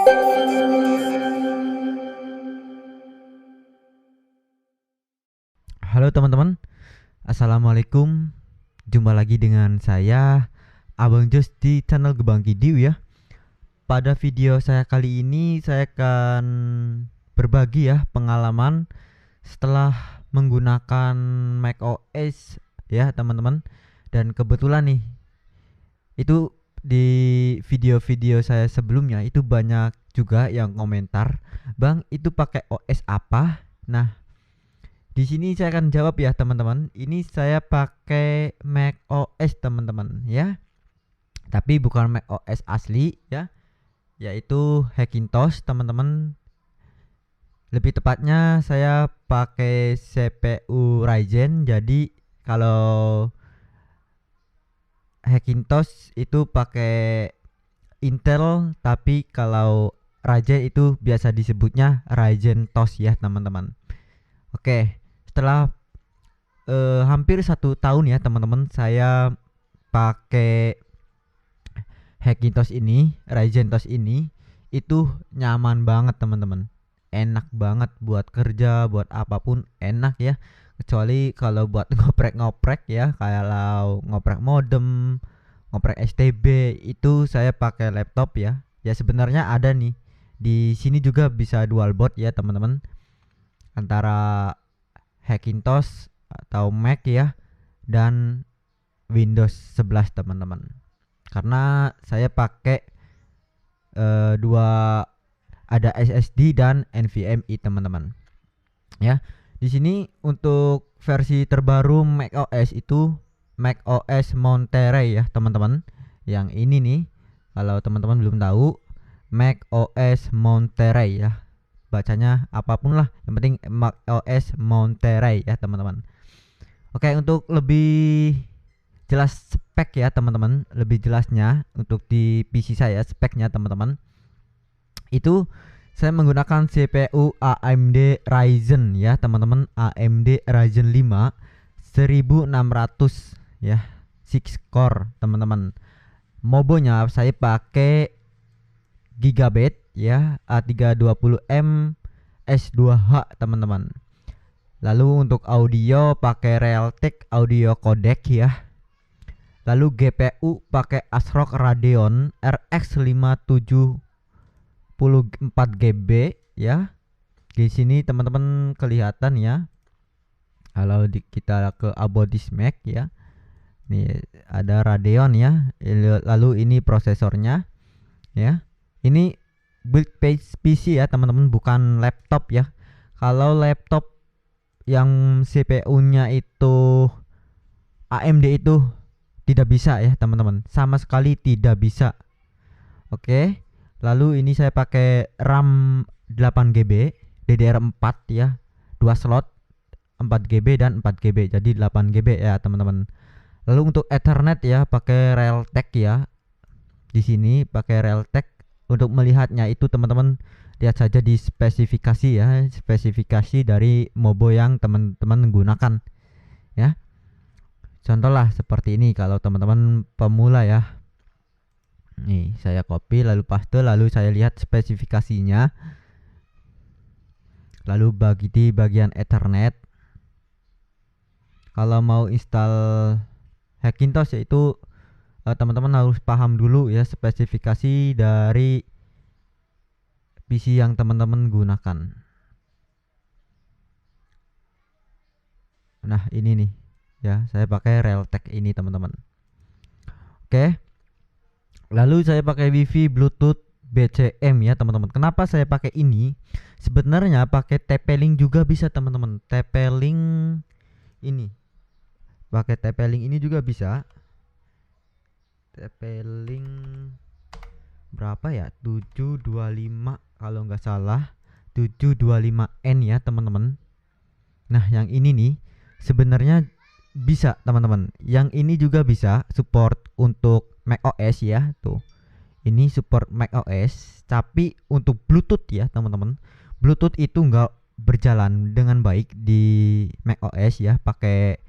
Halo teman-teman, assalamualaikum. Jumpa lagi dengan saya Abang Jos di channel Gebang Video ya. Pada video saya kali ini saya akan berbagi ya pengalaman setelah menggunakan macOS ya teman-teman. Dan kebetulan nih itu di video-video saya sebelumnya itu banyak juga yang komentar, "Bang, itu pakai OS apa?" Nah, di sini saya akan jawab ya teman-teman. Ini saya pakai macOS teman-teman ya. Tapi bukan macOS asli ya, yaitu Hackintosh teman-teman. Lebih tepatnya saya pakai CPU Ryzen. Jadi kalau Hackintosh itu pakai Intel, tapi kalau Ryzen itu biasa disebutnya Ryzen TOS ya teman-teman. Oke, setelah hampir 1 tahun ya teman-teman saya pakai Hackintosh ini, Ryzen TOS ini, itu nyaman banget teman-teman. Enak banget buat kerja, buat apapun enak ya. Kecuali kalau buat ngoprek-ngoprek ya, kalau ngoprek modem, ngoprek STB itu saya pakai laptop ya. Ya sebenarnya ada nih. Di sini juga bisa dual boot ya teman-teman. Antara Hackintosh atau Mac ya dan Windows 11 teman-teman. Karena saya pakai dua, ada SSD dan NVMe teman-teman. Ya. Di sini untuk versi terbaru macOS itu macOS Monterey ya teman-teman. Yang ini nih, kalau teman-teman belum tahu, macOS Monterey ya. Bacanya apapun lah, yang penting macOS Monterey ya teman-teman. Oke, untuk lebih jelas spek ya teman-teman, lebih jelasnya untuk di PC saya speknya teman-teman, itu saya menggunakan CPU AMD Ryzen ya teman-teman, AMD Ryzen 5 1600 ya, 6 core teman-teman. Mobonya saya pakai Gigabyte ya, A320M S2H teman-teman. Lalu untuk audio pakai Realtek audio codec ya. Lalu GPU pakai ASRock Radeon RX 574GB ya. Di sini teman-teman kelihatan ya. Kalau kita ke about this Mac ya. Nih ada Radeon ya. Lalu ini prosesornya ya. Ini build PC ya teman-teman, bukan laptop ya. Kalau laptop yang CPU-nya itu AMD itu tidak bisa ya teman-teman, sama sekali tidak bisa. Oke. Lalu ini saya pakai RAM 8GB DDR4 ya, 2 slot 4GB dan 4GB, jadi 8GB ya teman-teman. Lalu untuk Ethernet ya pakai Realtek ya. Di sini pakai Realtek. Untuk melihatnya itu teman-teman lihat saja di spesifikasi ya, spesifikasi dari mobo yang teman-teman gunakan ya. Contoh lah seperti ini kalau teman-teman pemula ya. Nih saya copy lalu paste, lalu saya lihat spesifikasinya. Lalu bagi di bagian Ethernet, kalau mau install Hackintosh yaitu teman-teman harus paham dulu ya spesifikasi dari PC yang teman-teman gunakan. Nah ini nih ya, saya pakai Realtek ini teman-teman. Oke. Lalu saya pakai WiFi Bluetooth BCM ya teman-teman. Kenapa saya pakai ini? Sebenarnya pakai TP-Link juga bisa teman-teman. TP-Link ini, pakai TP-Link ini juga bisa. TP-Link berapa ya, 725 kalau nggak salah, 725N ya teman-teman. Nah yang ini nih sebenarnya bisa teman-teman. Yang ini juga bisa support untuk macOS ya tuh. Ini support macOS, tapi untuk Bluetooth ya teman-teman. Bluetooth itu nggak berjalan dengan baik di macOS ya pakai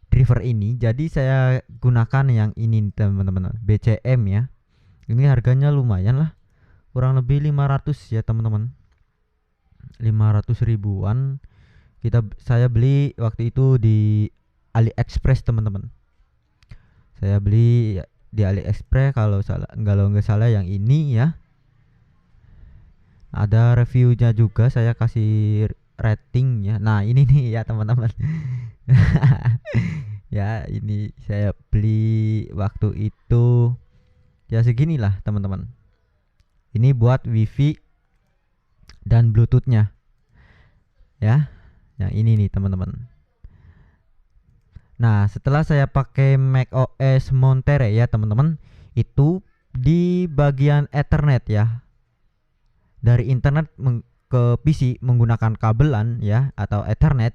driver ini. Jadi saya gunakan yang ini teman-teman, BCM ya. Ini harganya lumayan lah kurang lebih 500 ya teman-teman, 500 ribuan. Saya beli waktu itu di AliExpress teman-teman. Saya beli di AliExpress kalau nggak salah yang ini ya. Ada reviewnya juga, saya kasih ratingnya. Nah ini nih ya teman-teman. Ya ini saya beli waktu itu ya seginilah teman-teman. Ini buat wifi dan bluetoothnya ya, yang ini nih teman-teman. Nah setelah saya pakai macOS Monterey ya teman-teman, itu di bagian Ethernet ya, dari internet ke PC menggunakan kabelan ya atau Ethernet,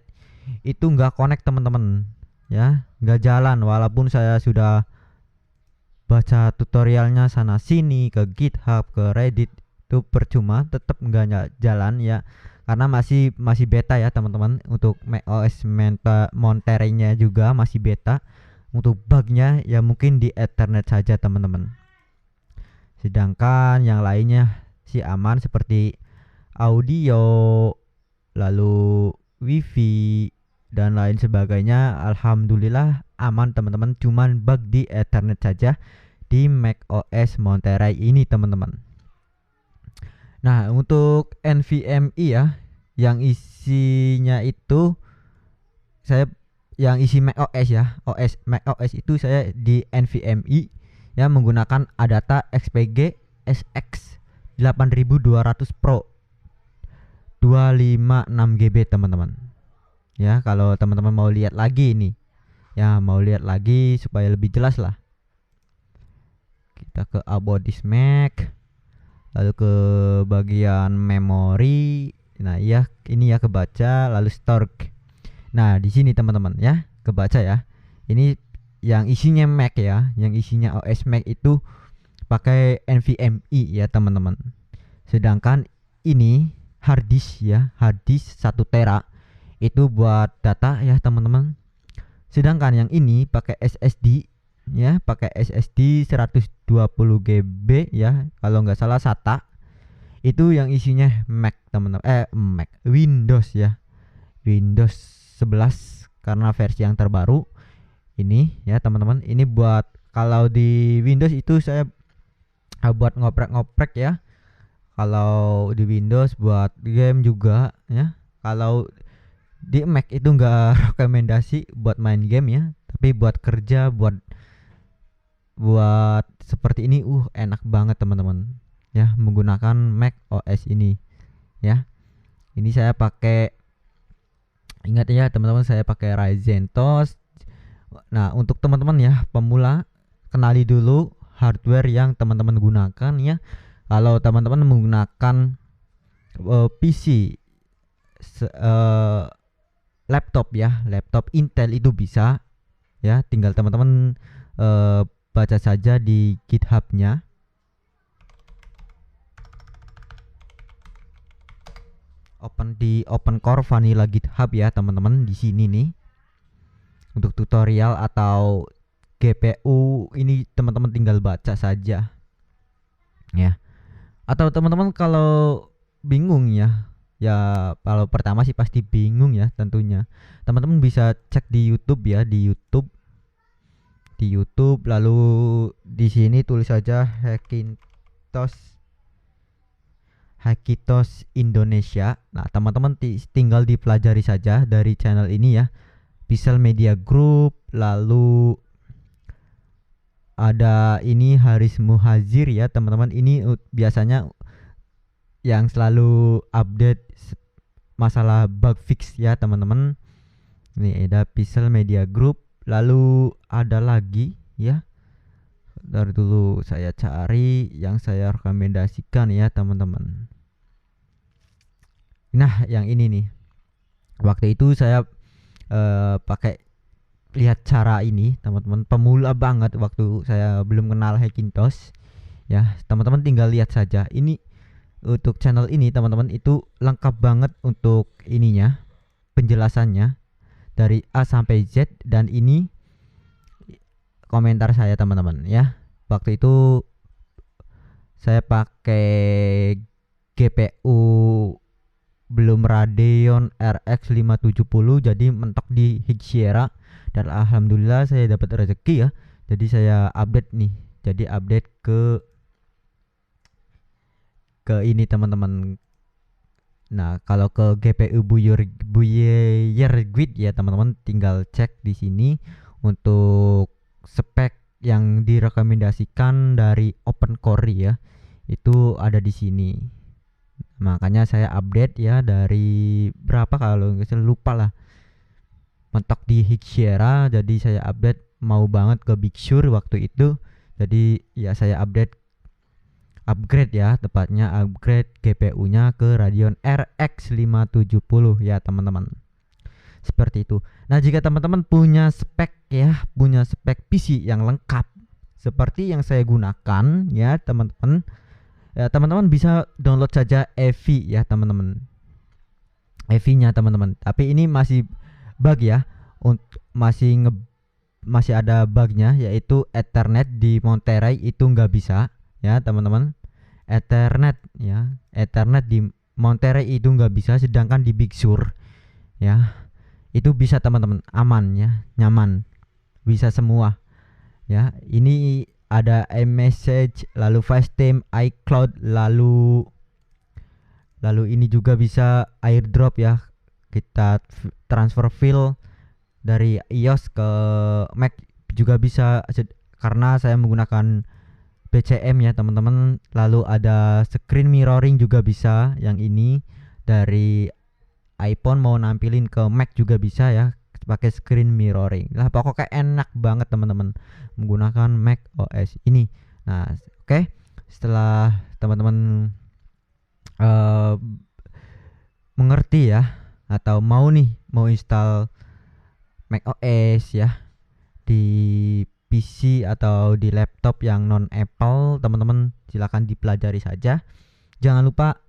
itu nggak connect teman-teman ya, nggak jalan. Walaupun saya sudah baca tutorialnya sana sini ke GitHub, ke Reddit, itu percuma, tetap nggak jalan ya, karena masih beta ya teman-teman. Untuk macOS Monterey-nya juga masih beta. Untuk bugnya ya mungkin di Ethernet saja teman-teman. Sedangkan yang lainnya sih aman, seperti audio, lalu wifi dan lain sebagainya. Alhamdulillah aman teman-teman. Cuman bug di Ethernet saja di macOS Monterey ini teman-teman. Nah untuk NVMe ya, yang isinya itu saya, yang isi macOS ya, macOS itu saya di NVMe ya, menggunakan Adata XPG SX 8200 Pro 256 GB teman-teman. Ya kalau teman-teman mau lihat lagi ini ya, mau lihat lagi supaya lebih jelas lah, kita ke About This Mac, lalu ke bagian memori. Nah iya ini ya kebaca, lalu storage. Nah di sini teman-teman ya, kebaca ya, ini yang isinya Mac ya, yang isinya OS Mac itu pakai NVMe ya teman-teman. Sedangkan ini hard disk ya, hard disk 1 tera itu buat data ya teman-teman. Sedangkan yang ini pakai SSD ya, pakai SSD 120 GB ya, kalau nggak salah SATA. Itu yang isinya Mac teman-teman, Mac Windows ya, Windows 11 karena versi yang terbaru ini ya teman-teman. Ini buat kalau di Windows itu saya buat ngoprek-ngoprek ya. Kalau di Windows buat game juga ya. Kalau di Mac itu enggak rekomendasi buat main game ya, tapi buat kerja, buat seperti ini enak banget teman-teman ya, menggunakan Mac OS ini ya. Ini saya pakai, ingat ya teman-teman, saya pakai Ryzen TOS. Nah untuk teman-teman ya pemula, kenali dulu hardware yang teman-teman gunakan ya. Kalau teman-teman menggunakan PC, laptop ya, laptop Intel itu bisa ya, tinggal teman-teman baca saja di GitHub-nya. Open Core Vanilla GitHub ya teman-teman. Di sini nih untuk tutorial atau GPU ini teman-teman tinggal baca saja ya. Atau teman-teman kalau bingung ya, kalau pertama sih pasti bingung ya tentunya, teman-teman bisa cek di YouTube ya, di YouTube lalu di sini tulis saja Hackintosh Indonesia. Nah teman-teman tinggal dipelajari saja dari channel ini ya, Pixel Media Group. Lalu ada ini Haris Muhazir ya teman-teman, ini biasanya yang selalu update masalah bug fix ya teman-teman. Ini ada Pixel Media Group. Lalu ada lagi ya, dari dulu saya cari yang saya rekomendasikan ya teman-teman. Nah yang ini nih, waktu itu saya pakai, lihat cara ini teman-teman, pemula banget waktu saya belum kenal Hackintosh ya. Teman-teman tinggal lihat saja ini, untuk channel ini teman-teman itu lengkap banget untuk ininya, penjelasannya dari A sampai Z. Dan ini komentar saya teman-teman ya, waktu itu saya pakai GPU belum Radeon RX 570, jadi mentok di High dan alhamdulillah saya dapat rezeki ya. Jadi saya update nih. Jadi update ke ini teman-teman. Nah, kalau ke GPU Buyer Grid ya teman-teman, tinggal cek di sini untuk spek yang direkomendasikan dari OpenCore ya. Itu ada di sini. Makanya saya update ya dari berapa, kalau nggak salah lupa lah. Mentok di High jadi saya update mau banget ke Big Sur waktu itu. Jadi ya saya upgrade ya, tepatnya upgrade GPU-nya ke Radeon RX 570 ya teman-teman. Seperti itu. Nah, jika teman-teman punya spek PC yang lengkap seperti yang saya gunakan ya teman-teman, ya teman-teman bisa download saja Eevee ya teman-teman. Eevee-nya teman-teman. Tapi ini masih bug ya. Masih ada bugnya, yaitu Ethernet di Monterey itu nggak bisa ya teman-teman. Ethernet di Monterey itu nggak bisa, sedangkan di Big Sur ya itu bisa teman-teman, aman ya, nyaman, bisa semua ya. Ini ada iMessage, lalu FaceTime, iCloud, lalu ini juga bisa AirDrop ya, kita transfer file dari iOS ke Mac juga bisa, karena saya menggunakan BCM ya teman-teman. Lalu ada screen mirroring juga bisa, yang ini dari iPhone mau nampilin ke Mac juga bisa ya, pakai screen mirroring. Lah pokoknya enak banget teman-teman menggunakan Mac OS ini. Nah, oke. Setelah teman-teman mengerti ya, atau mau install Mac OS ya di PC atau di laptop yang non Apple, teman-teman silakan dipelajari saja. Jangan lupa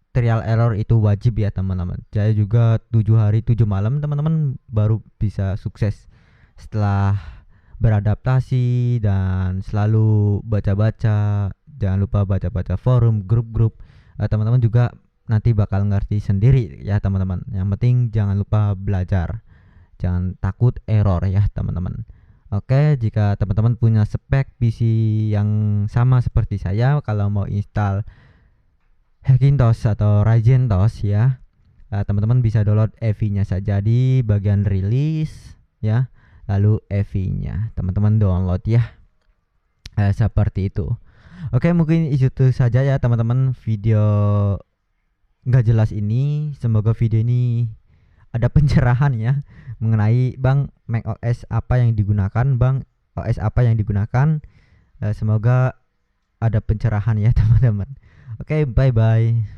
trial error itu wajib ya teman-teman. Saya juga 7 hari 7 malam teman-teman baru bisa sukses setelah beradaptasi dan selalu baca-baca. Jangan lupa baca-baca forum, grup-grup. Teman-teman juga nanti bakal ngerti sendiri ya teman-teman. Yang penting jangan lupa belajar. Jangan takut error ya teman-teman. Oke, jika teman-teman punya spek PC yang sama seperti saya, kalau mau install Hackintosh atau Ryzen TOS ya, teman-teman bisa download Eevee-nya saja di bagian rilis ya, lalu Eevee-nya teman-teman download ya, seperti itu. Oke, mungkin itu saja ya teman-teman video nggak jelas ini. Semoga video ini ada pencerahan ya mengenai Mac OS apa yang digunakan, OS apa yang digunakan. Semoga ada pencerahan ya teman-teman. Oke, bye bye.